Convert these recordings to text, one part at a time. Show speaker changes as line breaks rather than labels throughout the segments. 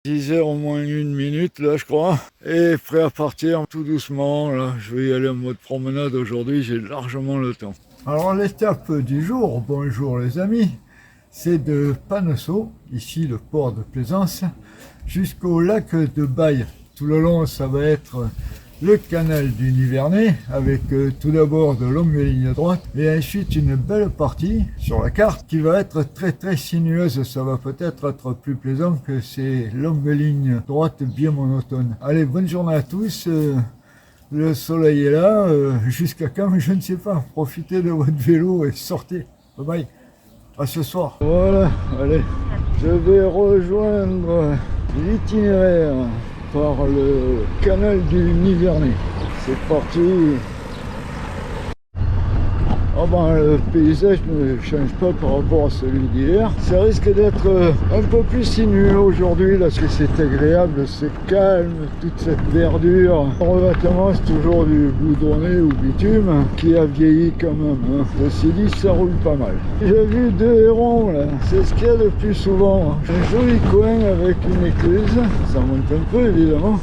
10h au moins 1 minute là je crois. Et prêt à partir tout doucement là. Je vais y aller en mode promenade aujourd'hui, j'ai largement le temps. Alors l'étape du jour, bonjour les amis, c'est de Paneseau, ici le port de Plaisance, jusqu'au lac de Baille. Tout le long ça va être le canal du Nivernais avec tout d'abord de longues lignes droites et ensuite une belle partie sur la carte qui va être très sinueuse. Ça va peut-être être plus plaisant que ces longues lignes droites bien monotones. Allez, bonne journée à tous. Le soleil est là, jusqu'à quand je ne sais pas. Profitez de votre vélo et sortez. Bye bye, à ce soir. Voilà, allez, je vais rejoindre l'itinéraire par le canal du Nivernais. C'est parti. Oh ben, le paysage ne change pas par rapport à celui d'hier. Ça risque d'être un peu plus sinueux aujourd'hui parce que c'est agréable, c'est calme, toute cette verdure. Le revêtement c'est toujours du goudronné ou bitume qui a vieilli quand même. Hein. Ceci dit, ça roule pas mal. J'ai vu 2 hérons là, c'est ce qu'il y a de plus souvent. Un joli coin avec une écluse, ça monte un peu évidemment.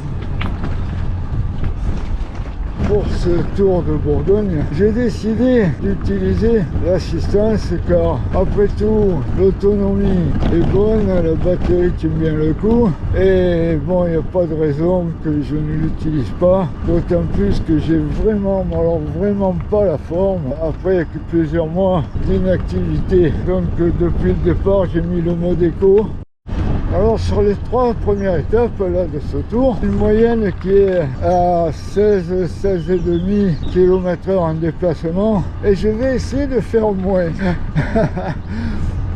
Pour ce tour de Bourgogne, j'ai décidé d'utiliser l'assistance car après tout l'autonomie est bonne, la batterie tient bien le coup et bon, il n'y a pas de raison que je ne l'utilise pas, d'autant plus que j'ai vraiment, alors vraiment pas la forme après plusieurs mois d'inactivité. Donc depuis le départ j'ai mis le mode éco. Alors sur les 3 premières étapes là, de ce tour, une moyenne qui est à 16,5 km/h en déplacement et je vais essayer de faire moins.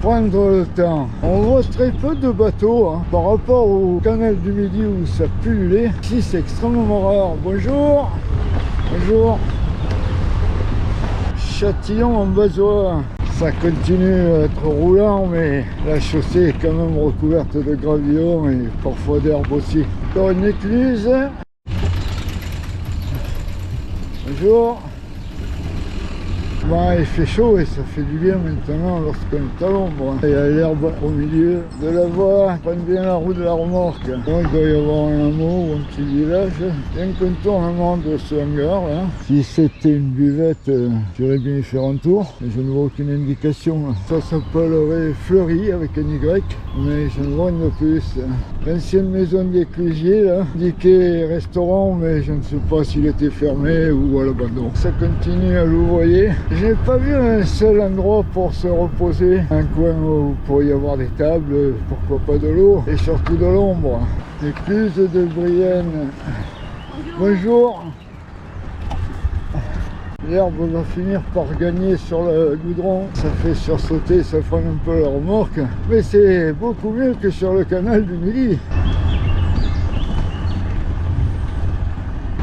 Prendre le temps. On voit très peu de bateaux hein, par rapport au canal du Midi où ça pullulait. Ici c'est extrêmement rare. Bonjour. Bonjour. Châtillon en Bazois. Ça continue à être roulant, mais la chaussée est quand même recouverte de gravillon et parfois d'herbe aussi. Encore une écluse. Bonjour. Bon, il fait chaud et ça fait du bien maintenant lorsqu'on est à l'ombre. Il y a l'herbe au milieu de la voie. Prenne bien la roue de la remorque. Bon, il doit y avoir un hameau ou un petit village. Il y a un contournement de ce hangar là. Si c'était une buvette, j'aurais bien y faire un tour. Mais je ne vois aucune indication. Ça s'appellerait Fleury avec un Y. Mais je ne vois rien de plus. L'ancienne maison d'éclusier là. Indiqué restaurant, mais je ne sais pas s'il était fermé ou à l'abandon. Ça continue à louvoyer. Je n'ai pas vu un seul endroit pour se reposer, un coin où il pourrait y avoir des tables, pourquoi pas de l'eau et surtout de l'ombre. Écluse de Brienne. Bonjour. L'herbe va finir par gagner sur le goudron, ça fait sursauter, ça freine un peu la remorque, mais c'est beaucoup mieux que sur le canal du Midi.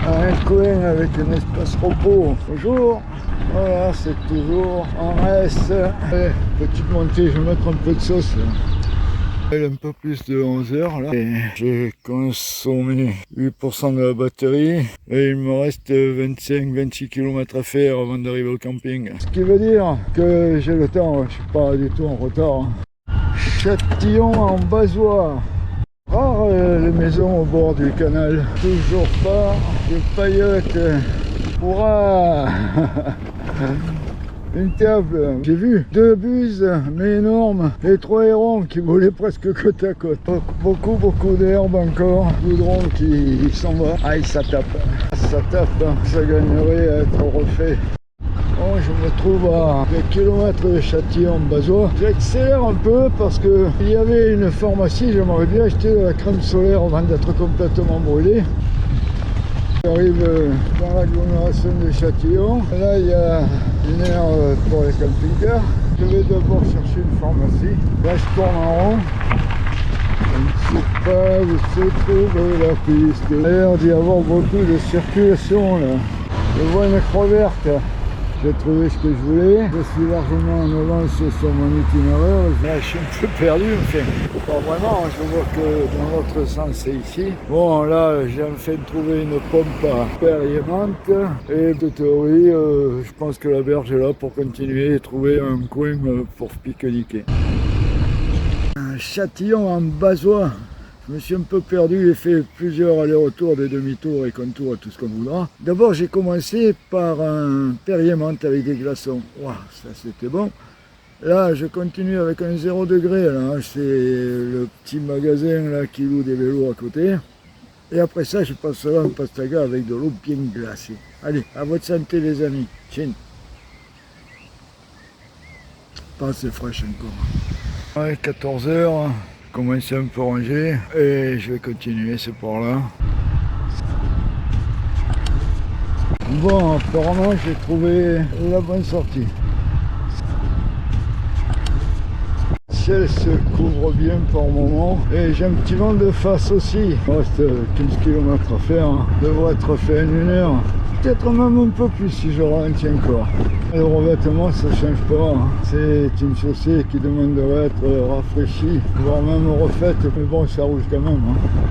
Un coin avec un espace repos. Bonjour. Voilà, c'est toujours en reste. Allez, petite montée, je vais mettre un peu de sauce là. Il est un peu plus de 11h là. J'ai consommé 8% de la batterie et il me reste 25-26 km à faire avant d'arriver au camping. Ce qui veut dire que j'ai le temps, je suis pas du tout en retard. Châtillon en Bazois. Rare les maisons au bord du canal. Toujours pas de paillettes. Hurrah. Une table, j'ai vu 2 buses mais énormes et 3 hérons qui volaient presque côte à côte. Beaucoup d'herbe encore, goudron qui s'en va. Aïe, ça tape, ça gagnerait à être refait. Bon, je me trouve à 2 km de Châtillon-Bazois. J'accélère un peu parce que il y avait une pharmacie, j'aimerais bien acheter de la crème solaire avant d'être complètement brûlé. J'arrive dans l'agglomération de Châtillon. Là, il y a une aire pour les camping-cars. Je vais d'abord chercher une pharmacie. Là, je tourne en rond. Je ne sais pas où se trouve la piste. Il a l'air d'y avoir beaucoup de circulation là. Je vois une croix verte. J'ai trouvé ce que je voulais. Je suis largement en avance sur mon itinéraire. Là, je suis un peu perdu, enfin, pas vraiment. Je vois que dans l'autre sens, c'est ici. Bon, là, j'ai enfin trouvé une pompe à périémante. Et de théorie, je pense que la berge est là pour continuer et trouver un coin pour pique-niquer. Châtillon en Bazois. Je me suis un peu perdu et fait plusieurs allers-retours, des demi-tours et contours et tout ce qu'on voudra. D'abord, j'ai commencé par un Perrier-Menthe avec des glaçons. Waouh, ça c'était bon. Là, je continue avec un 0 degré. Là, c'est le petit magasin là qui loue des vélos à côté. Et après ça, je passerai un Pastaga avec de l'eau bien glacée. Allez, à votre santé les amis. Chin. Pas assez fraîche encore. Ouais, 14 h, commence un peu rangé et je vais continuer ce port-là. Bon, apparemment, j'ai trouvé la bonne sortie. Le ciel se couvre bien par moment et j'ai un petit vent de face aussi. Il reste 15 km à faire, devrait être fait en 1 heure. Peut-être même un peu plus si je ralentis encore. Le revêtement ça change pas, c'est une chaussée qui demanderait à être rafraîchie, voire même refaite, mais bon ça rouge quand même.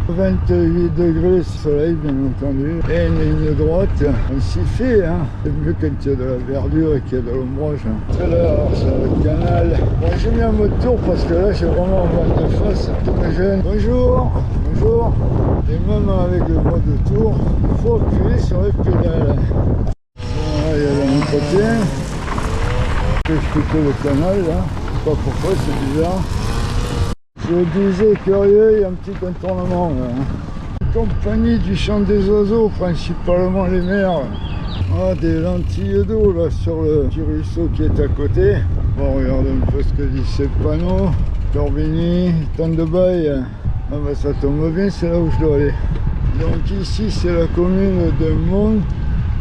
28 degrés soleil bien entendu, et une ligne droite, ainsi fait, c'est mieux quand il y a de la verdure et qu'il y a de l'ombrage. Alors c'est le canal. Bon, j'ai mis un mode tour parce que là j'ai vraiment un vent de face, tous mes jeunes. Bonjour, bonjour. Et même avec le mode de tour, il faut appuyer sur les pédales. Bon, là, il y a l'entretien. Je vais écouter le canal là. Je sais pas pourquoi, c'est bizarre. Je disais curieux, il y a un petit contournement là. Compagnie du chant des oiseaux, principalement les mers. Ah, des lentilles d'eau là sur le petit ruisseau qui est à côté. Bon, regarde un peu ce que dit ces panneaux. Corbigny, temps de bail. Ah bah ça tombe bien, c'est là où je dois aller. Donc ici c'est la commune de Mont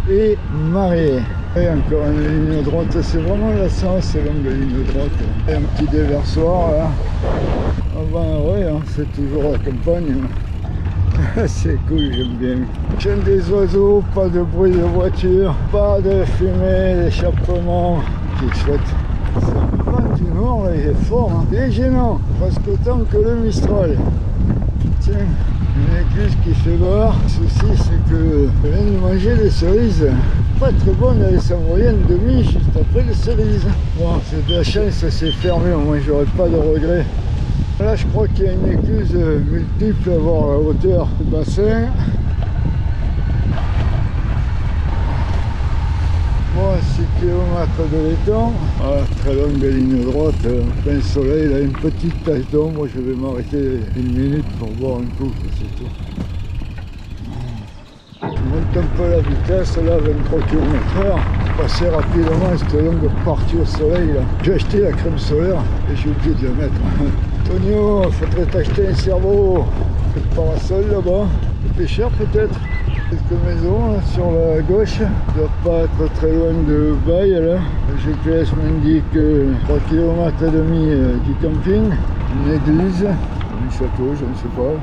et Marais. Et encore une ligne droite, c'est vraiment la sens, c'est longue ligne droite. Et un petit déversoir là. Ah ben ouais, c'est toujours la campagne. C'est cool, j'aime bien. Chant des oiseaux, pas de bruit de voiture, pas de fumée, d'échappement. C'est chouette. Le vent du nord là, il est fort, il est gênant, presque autant que le Mistral. Tiens, une écluse qui fait boire. Le souci c'est que je viens de manger des cerises. Pas très bonnes, les savouriennes demi juste après les cerises. Bon, c'est de la chance, c'est fermé, au moins j'aurai pas de regrets. Là je crois qu'il y a une écluse multiple à voir la hauteur du bassin. Bon, 6 km de l'étang, très longue ligne droite, plein soleil, là une petite tache d'ombre, je vais m'arrêter 1 minute pour boire un coup, c'est tout. Je monte un peu la vitesse, là 23 km/h, passer rapidement cette longue partie au soleil là. J'ai acheté la crème solaire et j'ai oublié de la mettre. Tonio, faudrait t'acheter un cerveau, le parasol là-bas, c'est plus cher peut-être. Quelques maisons là, sur la gauche, ne doit pas être très loin de Baille là. Le GPS m'indique 3 km et demi du camping, une église, un château, je ne sais pas.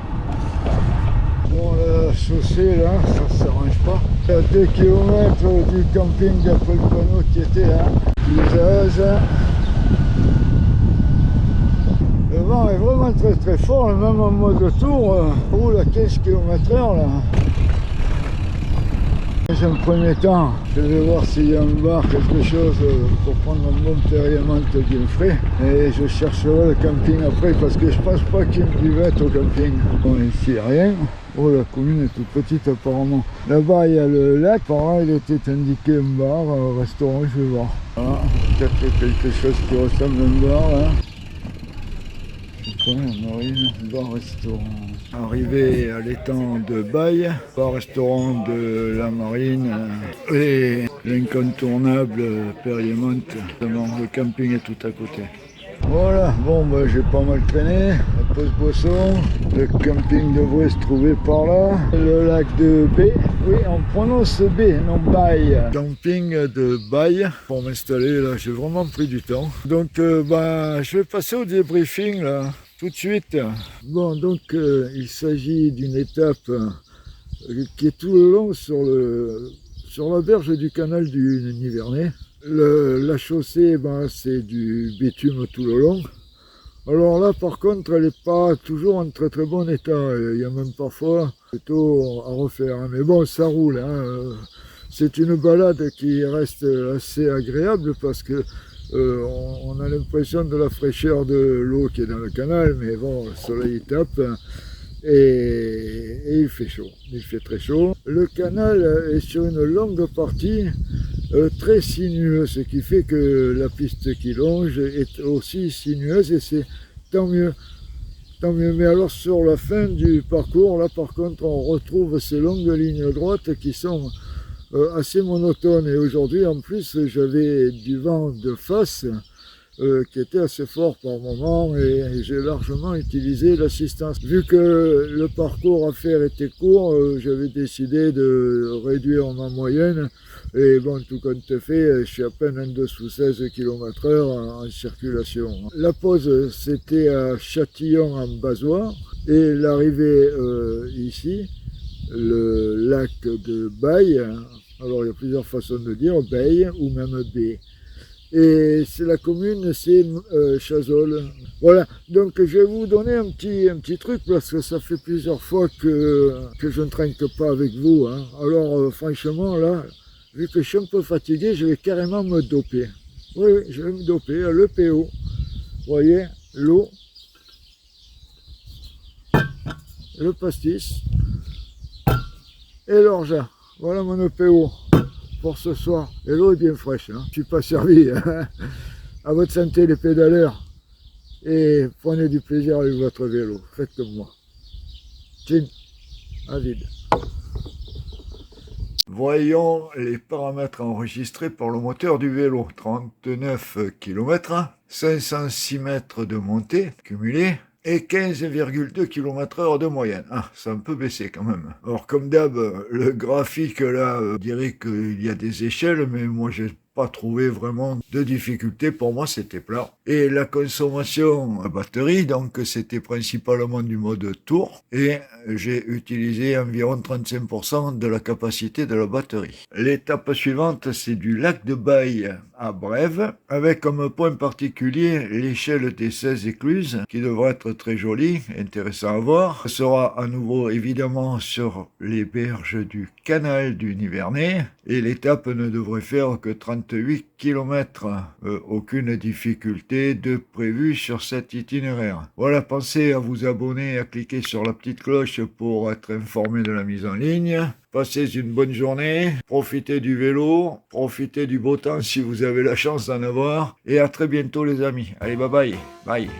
Bon, la chaussée là, ça s'arrange pas. À 2 km du camping d'après le panneau qui était là. L'usage. Le vent est vraiment très très fort, même en mode tour, on roule à 15 km/h là. Dans un premier temps, je vais voir s'il y a un bar, quelque chose pour prendre un bon Perrier-Menthe bien frais. Et je chercherai le camping après parce que je pense pas qu'il y ait une buvette au camping. Bon, ici il n'y a rien. Oh, la commune est toute petite apparemment. Là-bas il y a le lac, par là il était indiqué un bar, un restaurant, je vais voir. Voilà, peut-être quelque chose qui ressemble à un bar là. Marine, bar-restaurant. Arrivé à l'étang de Baille, bar-restaurant de la Marine et l'incontournable Perrier-Menthe. Le camping est tout à côté. Voilà, bon bah j'ai pas mal traîné. La pause boisson, le camping devrait se trouver par là. Le lac de B, oui on prononce B, non Baille. Camping de Baille. Pour m'installer là, j'ai vraiment pris du temps. Donc je vais passer au débriefing là. Tout de suite. Bon, donc il s'agit d'une étape qui est tout le long sur la berge du canal du Nivernais. La chaussée, c'est du bitume tout le long. Alors là, par contre, elle n'est pas toujours en très très bon état. Il y a même parfois plutôt à refaire. Mais bon, ça roule. C'est une balade qui reste assez agréable parce que on a l'impression de la fraîcheur de l'eau qui est dans le canal, mais bon, le soleil tape. et il fait chaud, il fait très chaud. Le canal est sur une longue partie très sinueuse, ce qui fait que la piste qui longe est aussi sinueuse et c'est tant mieux. Tant mieux. Mais alors sur la fin du parcours, là par contre, on retrouve ces longues lignes droites qui sont assez monotones. Et aujourd'hui, en plus, j'avais du vent de face qui était assez fort par moment et j'ai largement utilisé l'assistance. Vu que le parcours à faire était court, j'avais décidé de réduire ma moyenne et bon, tout compte fait, je suis à peine en dessous 16 km/h en circulation. La pause, c'était à Châtillon en Bazois et l'arrivée ici, le lac de Baye. Alors il y a plusieurs façons de dire, Baye ou même Baie. Et c'est la commune, c'est Chazolles. Voilà, donc je vais vous donner un petit truc parce que ça fait plusieurs fois que je ne trinque pas avec vous. Hein. Alors franchement là, vu que je suis un peu fatigué, je vais carrément me doper. Oui, je vais me doper, le PO. Vous voyez, l'eau, le pastis et l'orge. Voilà mon PO. Pour ce soir. Et l'eau est bien fraîche, hein. Je ne suis pas servi. Hein. À votre santé les pédaleurs. Et prenez du plaisir avec votre vélo. Faites comme moi. Chin, à vide. Voyons les paramètres enregistrés par le moteur du vélo. 39 km, 506 mètres de montée cumulée et 15,2 km/h de moyenne. Ah, ça a un peu baissé quand même. Alors comme d'hab, le graphique là dirait qu'il y a des échelles, mais moi j'ai pas trouvé vraiment de difficulté. Pour moi, c'était plat. Et la consommation à batterie, donc c'était principalement du mode tour. Et j'ai utilisé environ 35% de la capacité de la batterie. L'étape suivante, c'est du lac de Baye à Brève, avec comme point particulier l'échelle des 16 écluses, qui devrait être très jolie, intéressant à voir. Ce sera à nouveau évidemment sur les berges du canal du Nivernais. Et l'étape ne devrait faire que 38 km. Aucune difficulté de prévue sur cet itinéraire. Voilà, pensez à vous abonner et à cliquer sur la petite cloche pour être informé de la mise en ligne. Passez une bonne journée, profitez du vélo, profitez du beau temps si vous avez la chance d'en avoir. Et à très bientôt les amis. Allez, bye bye. Bye.